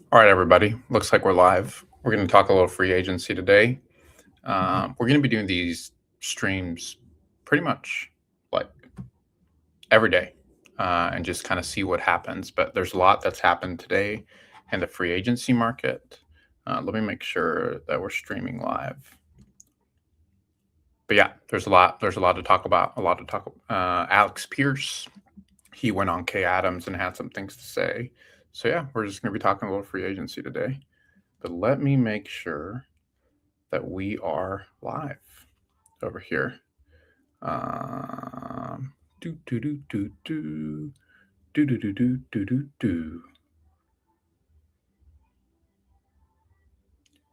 All right, everybody. Looks like we're live. We're going to talk a little free agency today. We're going to be doing these streams pretty much like every day and just kind of see what happens. But there's a lot that's happened today in the free agency market. Let me make sure that we're streaming live. But yeah, there's a lot. There's a lot to talk about. A lot to talk. Alex Pierce, he went on Kay Adams and had some things to say. So yeah, we're just going to be talking a little free agency today. But let me make sure that we are live over here. Do do do do do do do do do do do do.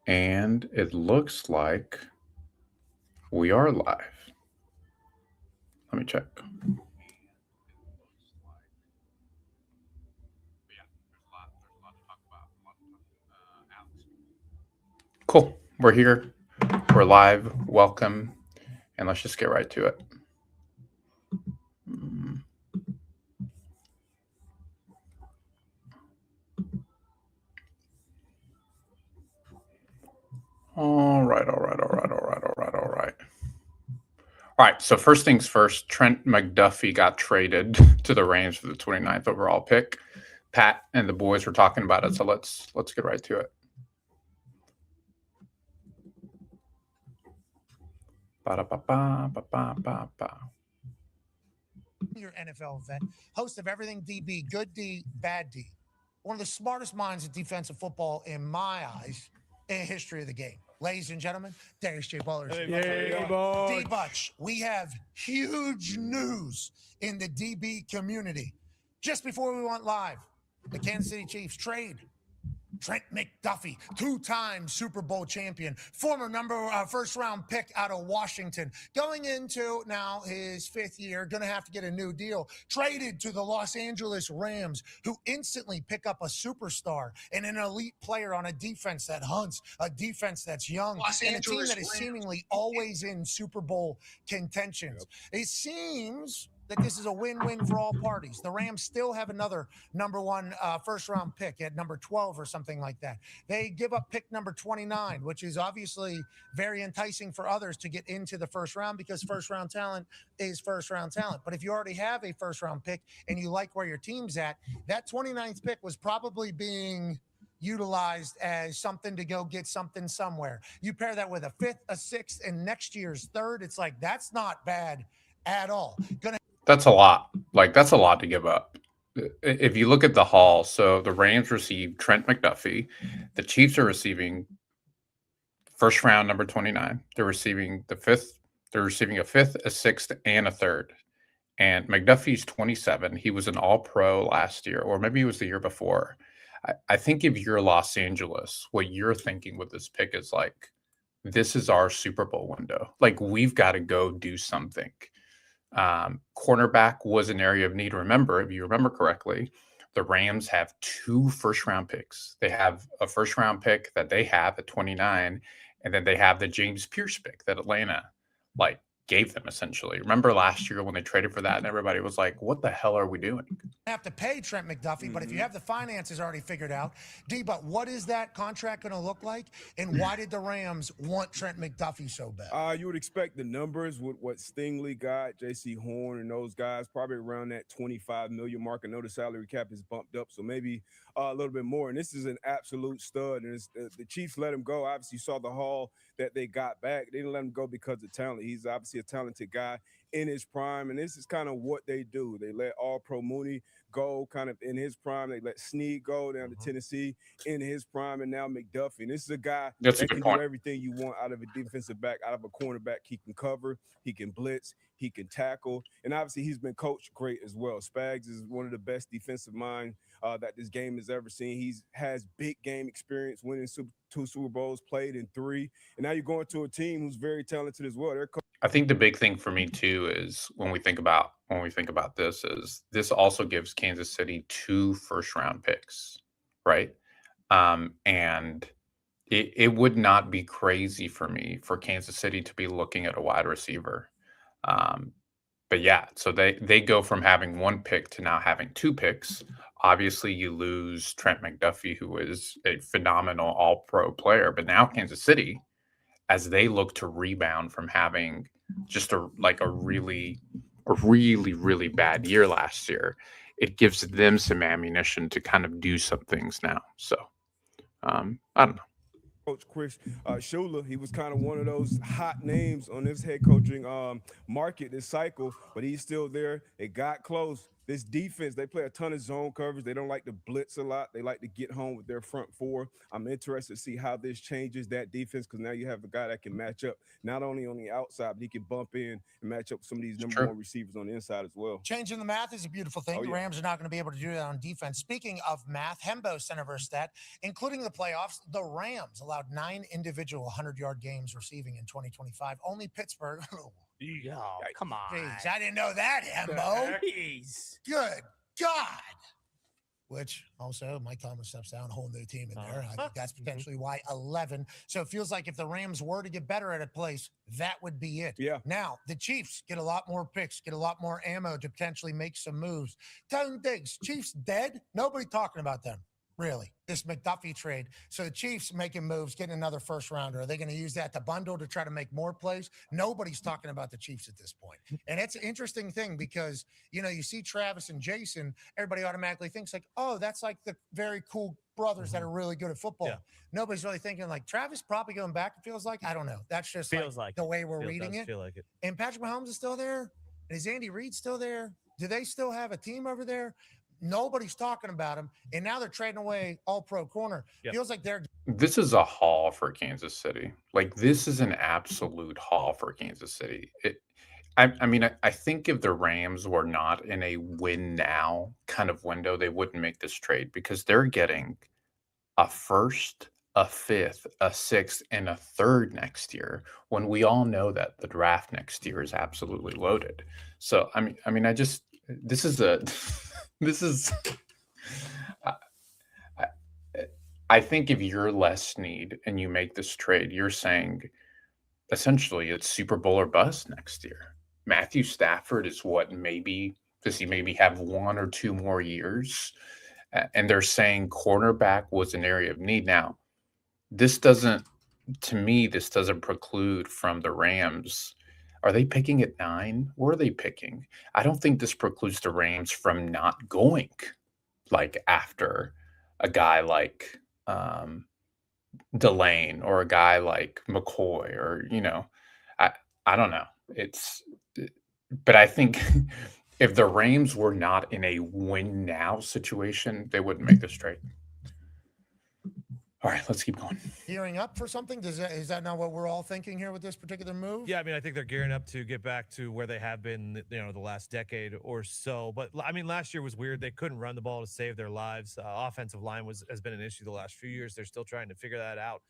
And it looks like we are live. Let me check. Cool. We're here. We're live. Welcome. And let's just get right to it. All right. All right, so first things first, Trent McDuffie got traded to the Rams for the 29th overall pick. Pat and the boys were talking about it, so let's get right to it. Your NFL event, host of Everything DB, Good D, Bad D. One of the smartest minds of defensive football, in my eyes, in the history of the game. Ladies and gentlemen, Darius J. Butler. D Butch, we have huge news in the DB community. Just before we went live, the Kansas City Chiefs trade Trent McDuffie, two-time Super Bowl champion, former first-round pick out of Washington, going into now his fifth year, going to have to get a new deal, traded to the Los Angeles Rams, who instantly pick up a superstar and an elite player on a defense that hunts, a defense that's young, and a team that is seemingly always in Super Bowl contentions. It seems that this is a win-win for all parties. The Rams still have another number one first-round pick at number 12 or something like that. They give up pick number 29, which is obviously very enticing for others to get into the first round because first-round talent is first-round talent. But if you already have a first-round pick and you like where your team's at, that 29th pick was probably being utilized as something to go get something somewhere. You pair that with a fifth, a sixth, and next year's third, it's like that's not bad at all. That's a lot. That's a lot to give up. If you look at the haul, so the Rams received Trent McDuffie, the Chiefs are receiving first round number 29. They're receiving the fifth. They're receiving a fifth, a sixth, and a third. And McDuffie's 27. He was an All Pro last year, or maybe he was the year before. I think if you're Los Angeles, what you're thinking with this pick is like, this is our Super Bowl window. Like, we've got to go do something. Cornerback was an area of need. Remember, if you remember correctly, the Rams have two first round picks. They have a first round pick that they have at 29, and then they have the James Pierce pick that Atlanta like gave them essentially. Remember last year when they traded for that and everybody was like, what the hell are we doing? Have to pay Trent McDuffie, but if you have the finances already figured out, but what is that contract going to look like, and why did the Rams want Trent McDuffie so bad? You would expect the numbers with what Stingley got, J.C. Horn, and those guys probably around that 25 million mark. I know the salary cap is bumped up, so maybe a little bit more. And this is an absolute stud. And the Chiefs let him go. Obviously, you saw the haul that they got back. They didn't let him go because of talent. He's obviously a talented guy in his prime, and this is kind of what they do. They let All Pro Mooney go kind of in his prime. They let Snead go down to Tennessee in his prime, and now McDuffie. And this is a guy That's a that good can point. do everything you want out of a defensive back, out of a cornerback. He can cover, he can blitz, he can tackle, and obviously he's been coached great as well. Spags is one of the best defensive minds that this game has ever seen. He has big game experience, winning two Super Bowls, played in three, and now you're going to a team who's very talented as well. I think the big thing for me too is when we think about this is this also gives Kansas City two first round picks, right? And it would not be crazy for me for Kansas City to be looking at a wide receiver. Um, yeah, so they go from having one pick to now having two picks. Obviously, you lose Trent McDuffie, who is a phenomenal All-Pro player, but now Kansas City, as they look to rebound from having just a really bad year last year, it gives them some ammunition to kind of do some things now. So I don't know. Coach Chris Shula, he was kind of one of those hot names on this head coaching market this cycle, but he's still there. It got close. This defense, they play a ton of zone coverage. They don't like to blitz a lot. They like to get home with their front four. I'm interested to see how this changes that defense, because now you have a guy that can match up not only on the outside, but he can bump in and match up with some of these number one receivers on the inside as well. Changing the math is a beautiful thing. The Rams are not going to be able to do that on defense. Speaking of math, Hembo sent over a stat, including the playoffs. The Rams allowed 9 individual 100-yard games receiving in 2025. Only Pittsburgh. Oh, come on. Jeez, I didn't know that, Hembo. Jeez. Good God. Which also Mike Thomas steps down, a whole new team in there. I think that's potentially why 11. So it feels like if the Rams were to get better at a place, that would be it. Yeah. Now, the Chiefs get a lot more picks, get a lot more ammo to potentially make some moves. Tone Diggs, Chiefs dead? Nobody talking about them, really. This McDuffie trade. So the Chiefs making moves, getting another first rounder. Are they going to use that to bundle to try to make more plays? Nobody's talking about the Chiefs at this point. And it's an interesting thing because, you see Travis and Jason, everybody automatically thinks like, oh, that's like the very cool brothers that are really good at football. Yeah. Nobody's really thinking like Travis probably going back, it feels like. I don't know. That's just Feels like the way we're reading it. Feel like it. And Patrick Mahomes is still there. And is Andy Reid still there? Do they still have a team over there? Nobody's talking about him, and now they're trading away All-Pro corner. Yep. Feels like they're. This is a haul for Kansas City. Like, this is an absolute haul for Kansas City. I think if the Rams were not in a win now kind of window, they wouldn't make this trade, because they're getting a first, a fifth, a sixth, and a third next year, when we all know that the draft next year is absolutely loaded. So this is I think if you're Les Snead and you make this trade, you're saying essentially it's Super Bowl or bust next year. Matthew Stafford is does he maybe have 1 or 2 more years? And they're saying cornerback was an area of need. Now, this doesn't preclude from the Rams. Are they picking at 9? Where are they picking? I don't think this precludes the Rams from not going after a guy like Delane or a guy like McCoy, or I don't know. But I think if the Rams were not in a win now situation, they wouldn't make this trade. All right, let's keep going. Gearing up for something? Is that not what we're all thinking here with this particular move? Yeah, I think they're gearing up to get back to where they have been, the last decade or so. But last year was weird. They couldn't run the ball to save their lives. Offensive line has been an issue the last few years. They're still trying to figure that out.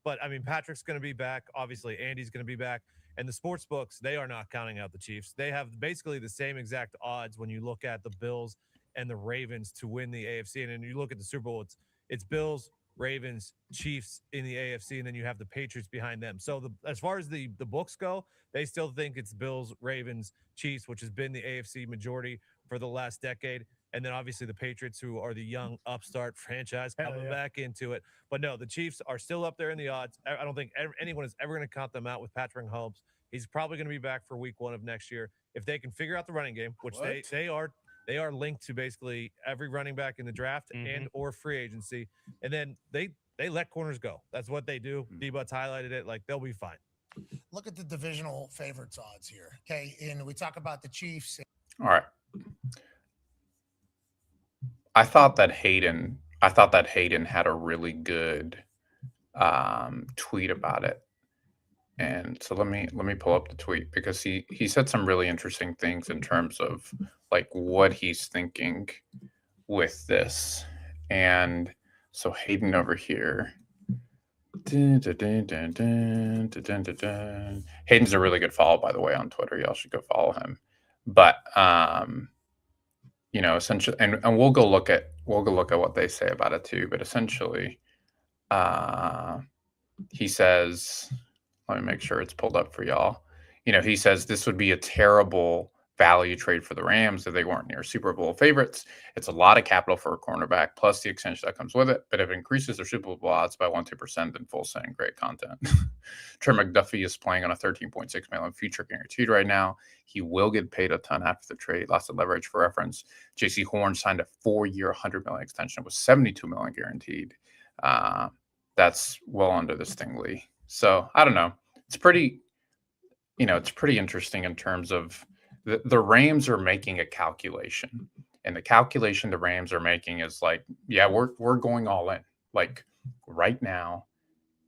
But Patrick's going to be back. Obviously, Andy's going to be back. And the sports books, they are not counting out the Chiefs. They have basically the same exact odds when you look at the Bills and the Ravens to win the AFC. And then you look at the Super Bowl, it's Bills, Ravens, Chiefs in the AFC, and then you have the Patriots behind them. So as far as the books go, they still think it's Bills, Ravens, Chiefs, which has been the AFC majority for the last decade. And then obviously the Patriots, who are the young upstart franchise coming back into it. But no, the Chiefs are still up there in the odds. I don't think anyone is ever going to count them out with Patrick Mahomes. He's probably going to be back for week 1 of next year. If they can figure out the running game, which they are linked to basically every running back in the draft and or free agency. And then they let corners go. That's what they do. D-But's highlighted it. They'll be fine. Look at the divisional favorites odds here. Okay. And we talk about the Chiefs. All right. I thought that Hayden had a really good tweet about it. And so let me pull up the tweet, because he said some really interesting things in terms of what he's thinking with this. And so Hayden over here. Hayden's a really good follow, by the way, on Twitter. Y'all should go follow him. But essentially, and we'll go look at what they say about it too. But essentially, he says, let me make sure it's pulled up for y'all. he says this would be a terrible value trade for the Rams if they weren't near Super Bowl favorites. It's a lot of capital for a cornerback, plus the extension that comes with it. But if it increases their Super Bowl odds by 1-2%, then full send, great content. Trent McDuffie is playing on a $13.6 million future guaranteed right now. He will get paid a ton after the trade. Lots of leverage for reference. JC Horn signed a 4-year, $100 million extension with $72 million guaranteed. That's well under the Stingley. So I don't know. It's pretty, it's pretty interesting in terms of the Rams are making a calculation, and the calculation the Rams are making is like, yeah, we're going all in. Like right now,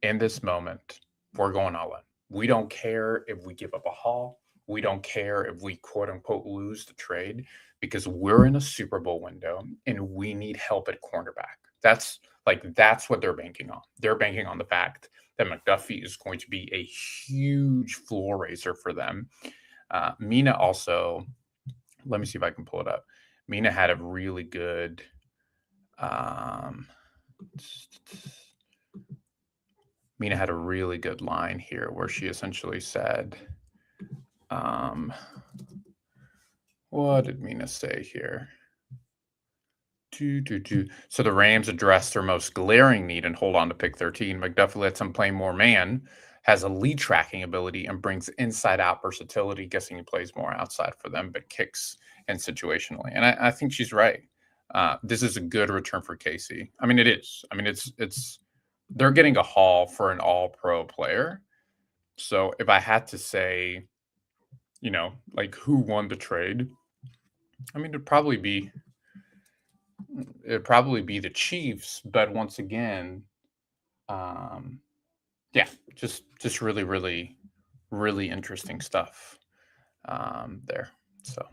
in this moment, we're going all in. We don't care if we give up a haul. We don't care if we quote unquote lose the trade, because we're in a Super Bowl window and we need help at cornerback. That's what they're banking on. They're banking on the fact that McDuffie is going to be a huge floor raiser for them. Mina also, let me see if I can pull it up. Mina had a really good, line here where she essentially said, what did Mina say here? So the Rams address their most glaring need and hold on to pick 13. McDuffie lets him play more man, has a lead tracking ability, and brings inside-out versatility. Guessing he plays more outside for them, but kicks in situationally. And I think she's right. This is a good return for Casey. I mean, it is. I mean, it's they're getting a haul for an all-pro player. So if I had to say, like who won the trade, I mean, it'd probably be the Chiefs. But once again, yeah, just really, really, really interesting stuff there. So